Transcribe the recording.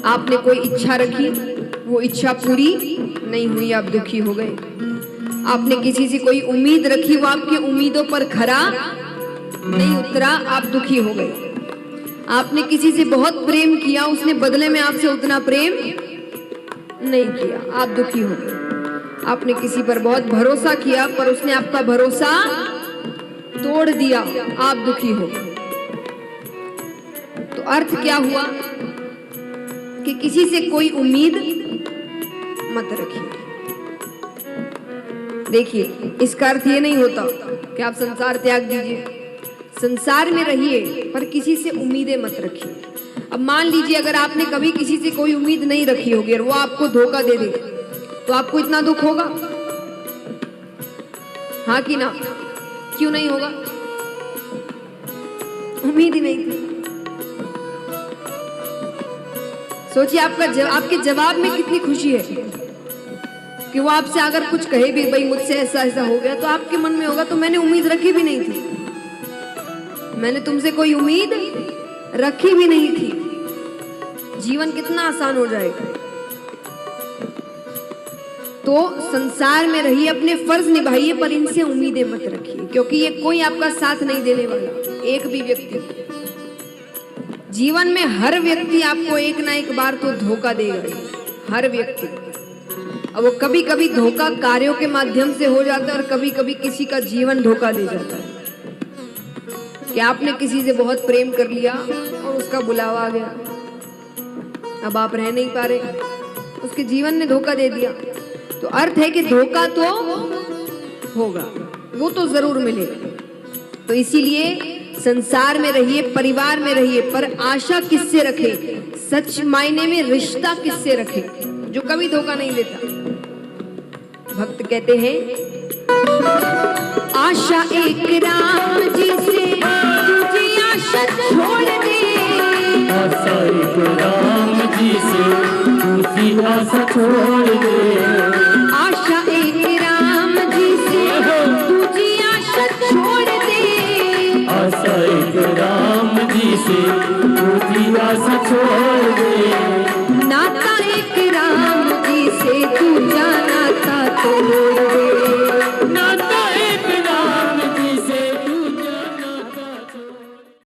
आपने कोई इच्छा रखी, वो इच्छा पूरी नहीं हुई, आप दुखी हो गए। आपने किसी से कोई उम्मीद रखी, वो आपकी उम्मीदों पर खरा नहीं उतरा, आप दुखी हो गए। आपने किसी से बहुत प्रेम किया, उसने बदले में आपसे उतना प्रेम नहीं किया, आप दुखी हो गए। आपने किसी पर बहुत भरोसा किया, पर उसने आपका भरोसा तोड़ दिया, आप दुखी हो गए। तो अर्थ क्या हुआ कि किसी से कोई उम्मीद मत रखिए। देखिए, इसका अर्थ ये नहीं होता कि आप संसार त्याग दीजिए, संसार में रहिए पर किसी से उम्मीदें मत रखिए। अब मान लीजिए अगर आपने कभी किसी से कोई उम्मीद नहीं रखी होगी और वो आपको धोखा दे दे, तो आपको इतना दुख होगा? हाँ कि ना? क्यों नहीं होगा? उम्मीद ही नहीं थी। सोचिए आपके जवाब में कितनी खुशी है कि वो आपसे अगर कुछ कहे भी, भाई मुझसे ऐसा ऐसा हो गया, तो आपके मन में होगा तो मैंने उम्मीद रखी भी नहीं थी, मैंने तुमसे कोई उम्मीद रखी भी नहीं थी। जीवन कितना आसान हो जाएगा। तो संसार में रहिए, अपने फर्ज निभाइए, पर इनसे उम्मीदें मत रखिए, क्योंकि ये कोई आपका साथ नहीं देने वाला। एक भी व्यक्ति, जीवन में हर व्यक्ति आपको एक ना एक बार तो धोखा देगा, हर व्यक्ति। अब वो कभी कभी धोखा कार्यों के माध्यम से हो जाता है, और कभी कभी किसी का जीवन धोखा दे जाता है कि आपने किसी से बहुत प्रेम कर लिया और उसका बुलावा आ गया, अब आप रह नहीं पा रहे, उसके जीवन ने धोखा दे दिया। तो अर्थ है कि धोखा तो होगा, वो तो जरूर मिलेगा। तो इसीलिए संसार में रहिए, परिवार में रहिए, पर आशा किससे रखे? सच मायने में रिश्ता किससे रखे? जो कभी धोखा नहीं देता। भक्त कहते हैं, आशा एक राम जी से, तुझे आशा छोड़ दे, आशा एक राम जी से, तुझे आशा छोड़ दे।